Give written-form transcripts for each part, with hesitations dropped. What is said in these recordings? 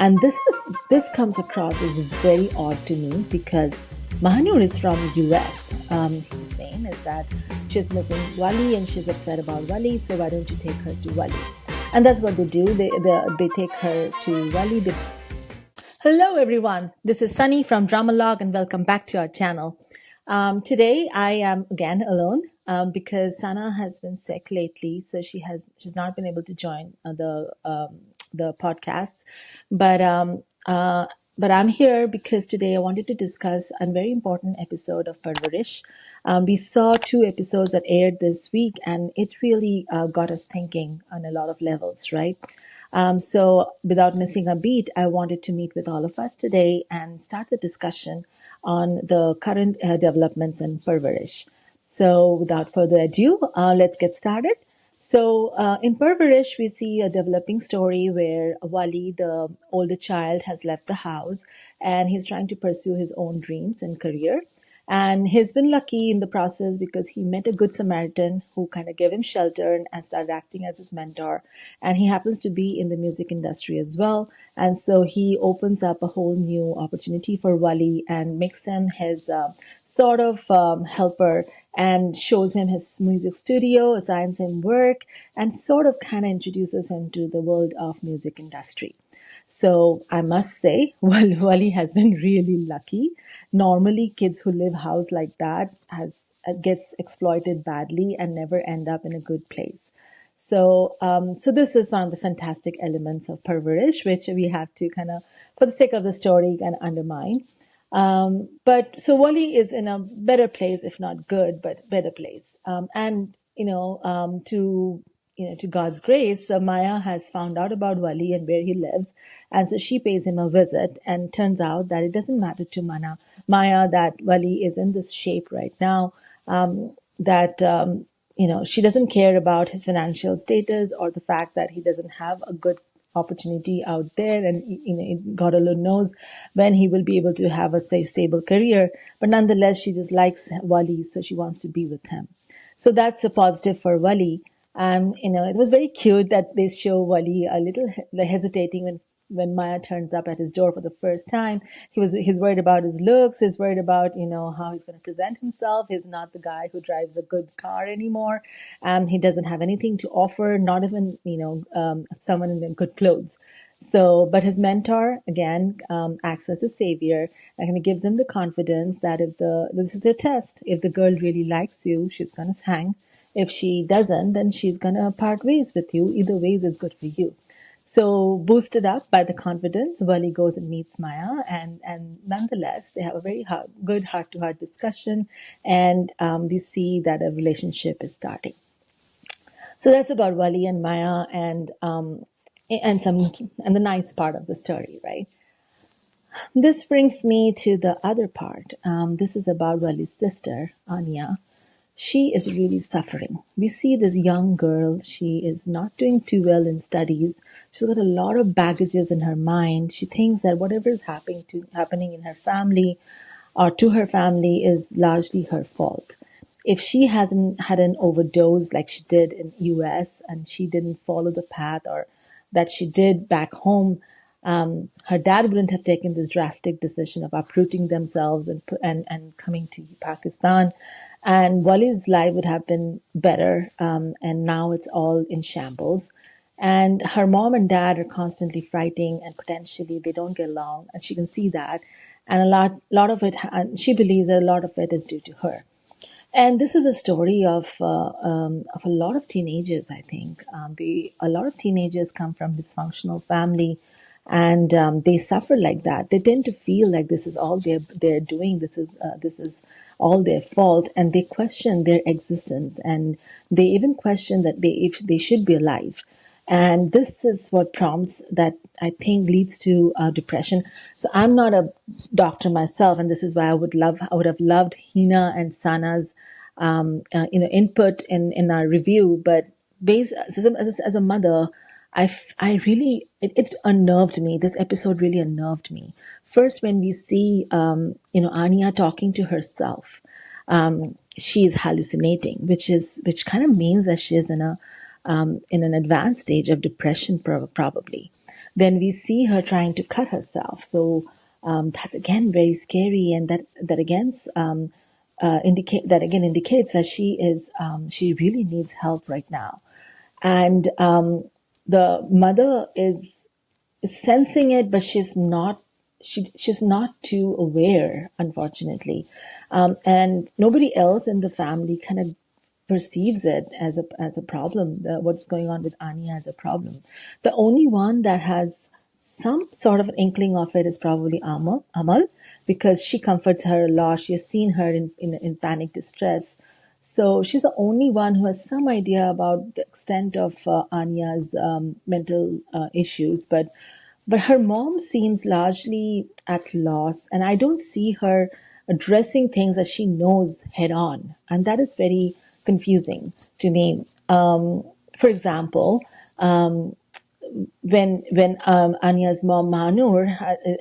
And this comes across as very odd to me because Mahanur is from US. He's saying is that she's missing Wali and she's upset about Wali, so why don't you take her to Wali? And that's what they do. They take her to Wali. Hello, everyone. This is Sunny from Dramalogue, and welcome back to our channel. Today, I am again alone because Sana has been sick lately, so she's not been able to join the podcasts. But but I'm here because today I wanted to discuss a very important episode of Parwarish. We saw two episodes that aired this week, and it really got us thinking on a lot of levels, right? So, without missing a beat, I wanted to meet with all of us today and start the discussion on the current developments in Parwarish. So, without further ado, let's get started. So, in Parwarish, we see a developing story where Wali, the older child, has left the house and he's trying to pursue his own dreams and career. And he's been lucky in the process because he met a good Samaritan who kind of gave him shelter and started acting as his mentor. And he happens to be in the music industry as well. And so he opens up a whole new opportunity for Wali and makes him his sort of helper and shows him his music studio, assigns him work, and sort of kind of introduces him to the world of music industry. So I must say, Wali has been really lucky. Normally, kids who live house like that gets exploited badly and never end up in a good place. So this is one of the fantastic elements of Parvarish, which we have to kind of, for the sake of the story, kind of undermine. But so Wali is in a better place, if not good, but better place. And to God's grace, Maya has found out about Wali and where he lives, and so she pays him a visit. And turns out that it doesn't matter to Maya that Wali is in this shape right now. She doesn't care about his financial status or the fact that he doesn't have a good opportunity out there, and God alone knows when he will be able to have a stable career. But nonetheless, she just likes Wali, so she wants to be with him. So that's a positive for Wali. It was very cute that they show Wali a little hesitating when Maya turns up at his door for the first time. He's worried about his looks. He's worried about, how he's going to present himself. He's not the guy who drives a good car anymore. He doesn't have anything to offer, not even, someone in good clothes. So, but his mentor, again, acts as a savior and he gives him the confidence that this is a test. If the girl really likes you, she's going to hang. If she doesn't, then she's going to part ways with you. Either ways is good for you. So, boosted up by the confidence, Wali goes and meets Maya, and nonetheless, they have a very good heart-to-heart discussion, and we see that a relationship is starting. So that's about Wali and Maya, and the nice part of the story, right? This brings me to the other part. This is about Wali's sister, Aniya. She is really suffering. We see this young girl. She is not doing too well in studies. She's got a lot of baggages in her mind. She thinks that whatever is happening in her family or to her family is largely her fault. If she hasn't had an overdose like she did in US and she didn't follow the path or that she did back home, her dad wouldn't have taken this drastic decision of uprooting themselves and coming to Pakistan. And Wali's life would have been better, and now it's all in shambles. And her mom and dad are constantly fighting, and potentially they don't get along, and she can see that. And a lot of it, and she believes that a lot of it is due to her. And this is a story of a lot of teenagers. I think a lot of teenagers come from dysfunctional family, and they suffer like that. They tend to feel like this is all they're doing. This is all their fault, and they question their existence, and they even question that if they should be alive. And this is what prompts that I think leads to depression. So I'm not a doctor myself, and this is why I would have loved Hina and Sana's input in our review. But as a mother, I really, it unnerved me. This episode really unnerved me. First, when we see, Aniya talking to herself, she is hallucinating, which kind of means that she is in a in an advanced stage of depression, probably. Then we see her trying to cut herself. So that's again very scary, and that again indicates that she really needs help right now. And the mother is sensing it, but she's not too aware, unfortunately. And nobody else in the family kind of perceives it as a problem. What's going on with Aniya as a problem. The only one that has some sort of an inkling of it is probably Amal, because she comforts her a lot. She has seen her in panic distress. So she's the only one who has some idea about the extent of Anya's mental issues, but her mom seems largely at loss, and I don't see her addressing things that she knows head on, and that is very confusing to me. For example, when Anya's mom Manur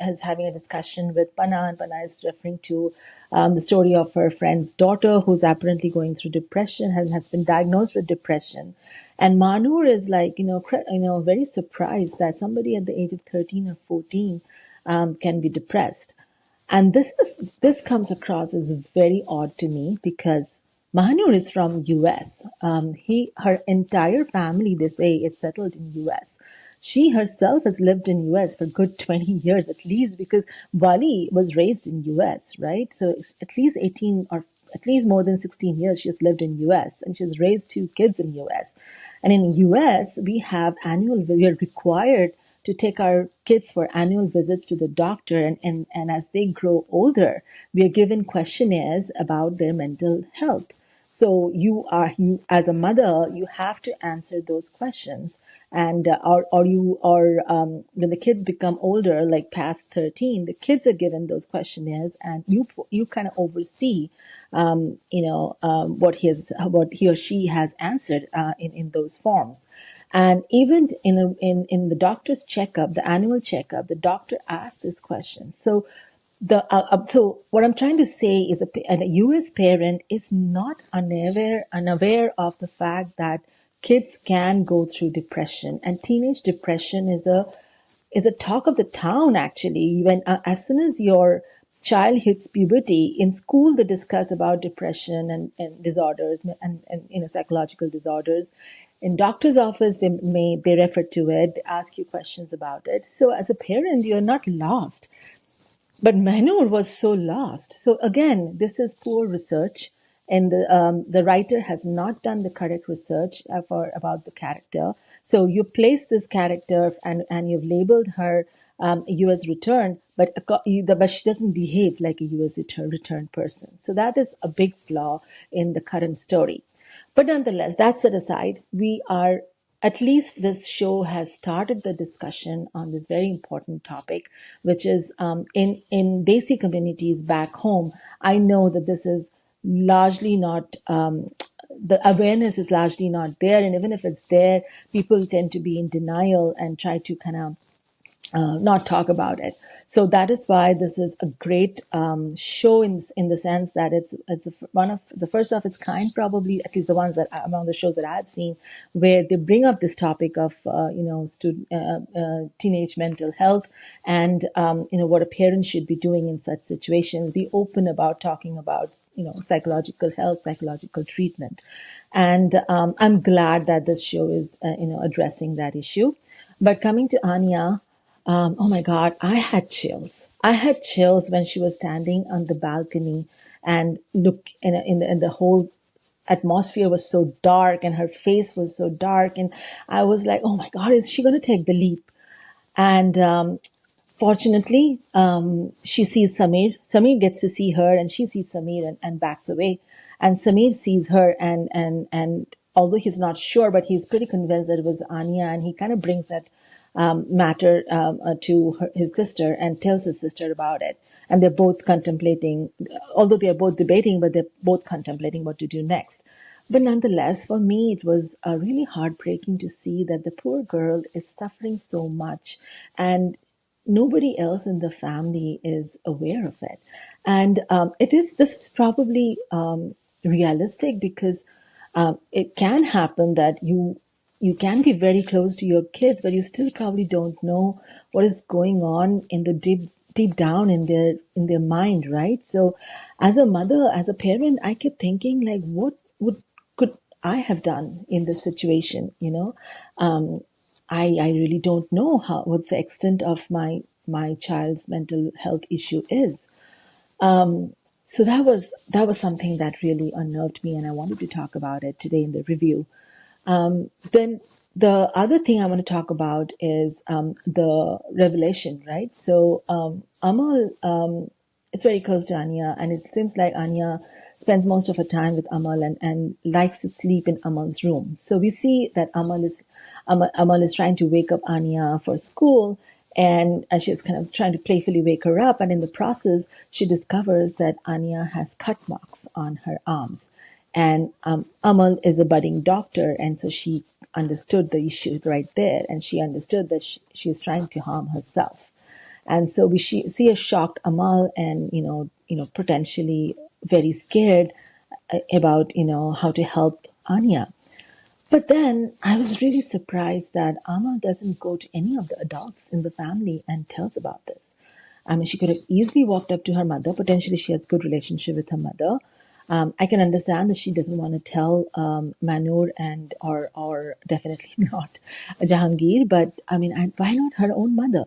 is having a discussion with Pana, and Pana is referring to the story of her friend's daughter who's apparently going through depression, has been diagnosed with depression, and Manur is like very surprised that somebody at the age of 13 or 14 can be depressed. And this comes across as very odd to me because Mahanur is from US. Her entire family, they say, is settled in US. She herself has lived in US for good 20 years at least, because Wali was raised in US, right? So it's at least 18 or at least more than 16 years she has lived in US, and she's raised two kids in US. And in US, we are required to take our kids for annual visits to the doctor, and as they grow older, we are given questionnaires about their mental health. So you as a mother, you have to answer those questions, and or when the kids become older, like past 13, the kids are given those questionnaires, and you kind of oversee, what he or she has answered in those forms. And even in the doctor's checkup, the annual checkup, the doctor asks this question. So what I'm trying to say is a US parent is not unaware of the fact that kids can go through depression, and teenage depression is a talk of the town, actually. When as soon as your child hits puberty, in school they discuss about depression and disorders, and psychological disorders. In doctor's office, they refer to it, they ask you questions about it. So as a parent, you're not lost, but Manur was so lost. So again, this is poor research, and the writer has not done the correct research for about the character. So you place this character, and you've labeled her a U.S. return, but she doesn't behave like a U.S. return person. So that is a big flaw in the current story. But nonetheless, that set aside, we are at least this show has started the discussion on this very important topic, which is in Desi communities back home. I know that this is largely not. The awareness is largely not there, and even if it's there, people tend to be in denial and try to kind of not talk about it. So that is why this is a great show in the sense that it's one of the first of its kind, probably, at least the ones that among the shows that I've seen, where they bring up this topic of teenage mental health, and what a parent should be doing in such situations. Be open about talking about psychological health, psychological treatment, and I'm glad that this show is addressing that issue. But coming to Anya, oh my God, I had chills. I had chills when she was standing on the balcony and look in the whole atmosphere was so dark, and her face was so dark, and I was like, oh my God, is she going to take the leap? And fortunately, she sees Samir. Samir gets to see her, and she sees Samir and backs away. And Samir sees her, and although he's not sure, but he's pretty convinced that it was Anya, and he kind of brings that matter to his sister and tells his sister about it. And they're both contemplating, although they are both debating, but they're both contemplating what to do next. But nonetheless, for me, it was really heartbreaking to see that the poor girl is suffering so much, and nobody else in the family is aware of it. And this is probably realistic, because it can happen that you can be very close to your kids, but you still probably don't know what is going on in the deep down in their mind, right? So as a mother, as a parent, I kept thinking like, what would could I have done in this situation? Um, I really don't know what's the extent of my child's mental health issue is. Um, so that was something that really unnerved me, and I wanted to talk about it today in the review. Then the other thing I want to talk about is the revelation, right? So Amal is very close to Aniya, and it seems like Aniya spends most of her time with Amal and likes to sleep in Amal's room. So we see that Amal is trying to wake up Aniya for school, and she's kind of trying to playfully wake her up. And in the process, she discovers that Aniya has cut marks on her arms. And Amal is a budding doctor, and so she understood the issue right there, and she understood that she is trying to harm herself. And so we see a shocked Amal, and potentially very scared about how to help Anya. But then I was really surprised that Amal doesn't go to any of the adults in the family and tells about this. I mean, she could have easily walked up to her mother. Potentially, she has good relationship with her mother. I can understand that she doesn't want to tell Manur and or definitely not Jahangir. But I mean, why not her own mother?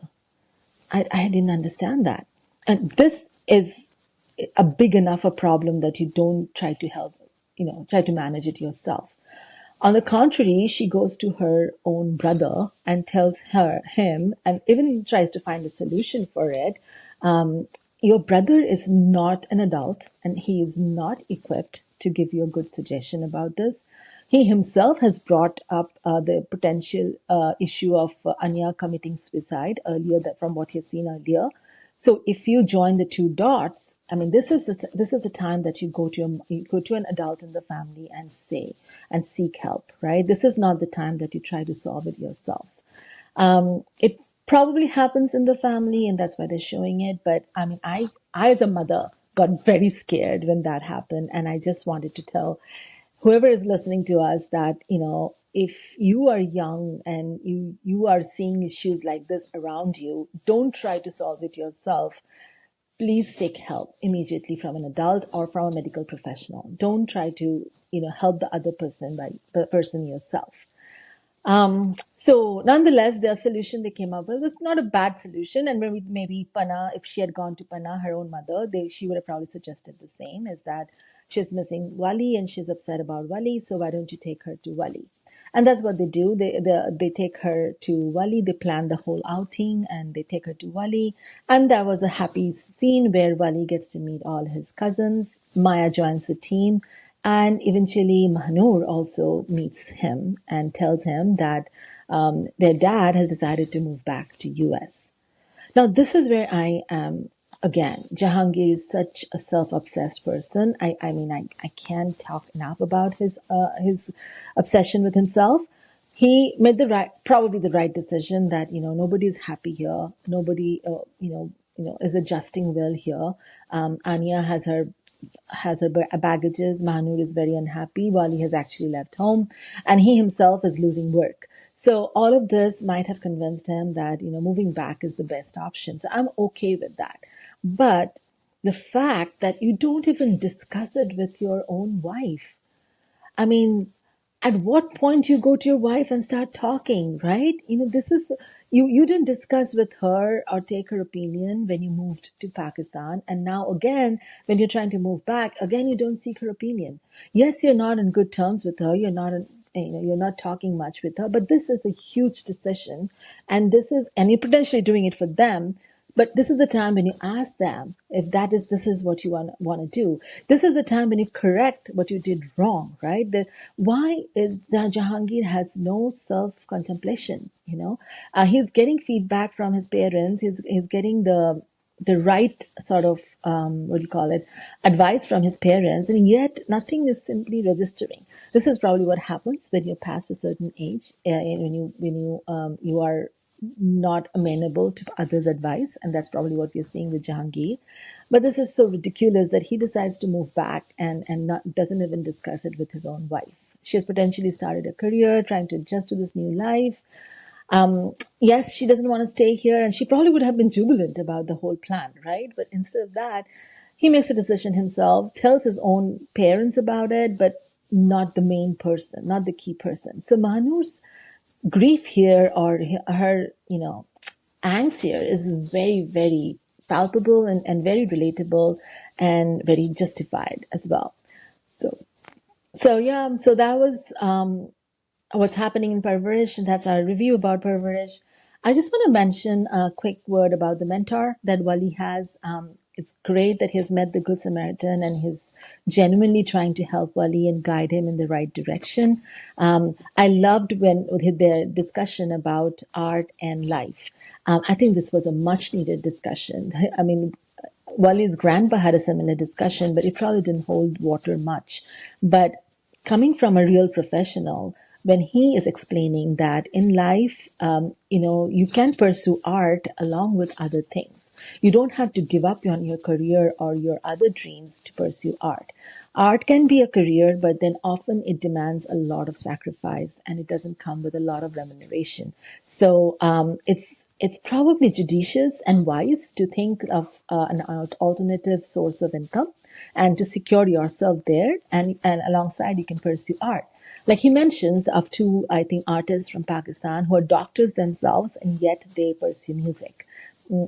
I didn't understand that. And this is a big enough a problem that you don't try to help, try to manage it yourself. On the contrary, she goes to her own brother and tells him, and even tries to find a solution for it. Your brother is not an adult, and he is not equipped to give you a good suggestion about this. He himself has brought up the potential issue of Anya committing suicide earlier, that from what he's seen earlier. So if you join the two dots, I mean, this is the time that you go to an adult in the family and say and seek help, right? This is not the time that you try to solve it yourselves. It probably happens in the family, and that's why they're showing it. But I mean, I as a mother got very scared when that happened, and I just wanted to tell whoever is listening to us that if you are young and you are seeing issues like this around you, don't try to solve it yourself. Please seek help immediately from an adult or from a medical professional. Don't try to help the other person by the person yourself. So nonetheless, the solution they came up with was not a bad solution. And maybe Pana, if she had gone to Pana, her own mother, she would have probably suggested the same, is that she's missing Wali and she's upset about Wali. So why don't you take her to Wali? And that's what they do. They take her to Wali. They plan the whole outing and they take her to Wali. And that was a happy scene where Wali gets to meet all his cousins. Maya joins the team. And eventually Mahnur also meets him and tells him that their dad has decided to move back to US. Now, this is where I am again. Jahangir is such a self-obsessed person. I mean, I can't talk enough about his obsession with himself. He made probably the right decision that, nobody's happy here. Nobody, is adjusting well here. Anya has her baggages. Manur is very unhappy. Wali has actually left home, and he himself is losing work. So all of this might have convinced him that moving back is the best option. So I'm okay with that. But the fact that you don't even discuss it with your own wife, I mean, at what point you go to your wife and start talking, right? This is you didn't discuss with her or take her opinion when you moved to Pakistan, and now again when you're trying to move back, again you don't seek her opinion. Yes, you're not in good terms with her. You're not talking much with her, but this is a huge decision, and you're potentially doing it for them. But this is the time when you ask them if this is what you want to do. This is the time when you correct what you did wrong, right? Why is that Jahangir has no self contemplation? He's getting feedback from his parents. He's getting the right sort of what do you call it, advice from his parents, and yet nothing is simply registering. This is probably what happens when you're past a certain age, when you are not amenable to others' advice, and that's probably what we're seeing with Jahangir. But this is so ridiculous that he decides to move back and doesn't even discuss it with his own wife. She has potentially started a career, trying to adjust to this new life. Yes, she doesn't want to stay here, and she probably would have been jubilant about the whole plan, right? But instead of that, he makes a decision himself, tells his own parents about it, but not the main person, not the key person. So Mahanoor's grief here, or her, angst here, is very, very palpable and very relatable and very justified as well. So, so that was what's happening in Parwarish, and that's our review about Parwarish. I just want to mention a quick word about the mentor that Wali has. It's great that he's met the Good Samaritan and he's genuinely trying to help Wali and guide him in the right direction. I loved when with their discussion about art and life. I think this was a much needed discussion. I mean, Wali's grandpa had a similar discussion, but it probably didn't hold water much. But coming from a real professional, when he is explaining that in life, you can pursue art along with other things. You don't have to give up on your career or your other dreams to pursue art. Art can be a career, but then often it demands a lot of sacrifice and it doesn't come with a lot of remuneration. So it's probably judicious and wise to think of an alternative source of income and to secure yourself there, and alongside you can pursue art. Like he mentions of two, I think, artists from Pakistan who are doctors themselves and yet they pursue music,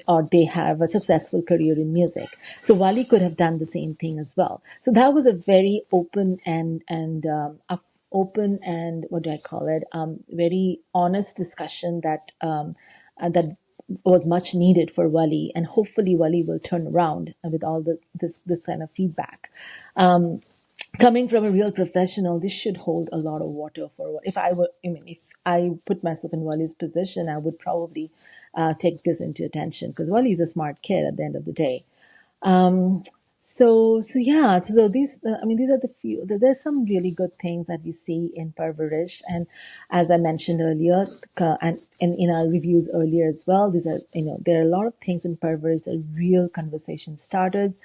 or they have a successful career in music. So Wali could have done the same thing as well. So that was a very open and what do I call it? Very honest discussion that was much needed for Wali, and hopefully Wali will turn around with all this kind of feedback. Coming from a real professional, this should hold a lot of water for. If I were, I mean, if I put myself in Wali's position, I would probably take this into attention, because Wali is a smart kid at the end of the day. Um, so yeah. So these, these are the few. There's some really good things that we see in Parvarish, and as I mentioned earlier, and in our reviews earlier as well, these are, there are a lot of things in Parvarish that are real conversation starters,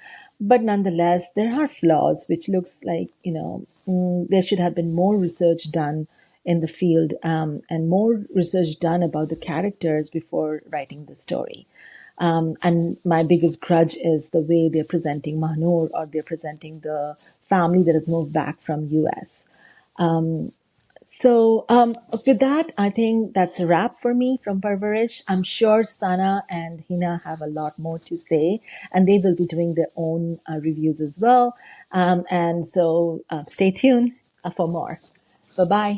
but nonetheless there are flaws, which looks like there should have been more research done in the field, and more research done about the characters before writing the story. And my biggest grudge is the way they're presenting Mahnoor, or they're presenting the family that has moved back from US. With that, I think that's a wrap for me from Parvarish. I'm sure Sana and Hina have a lot more to say, and they will be doing their own reviews as well. And so stay tuned for more. Bye bye.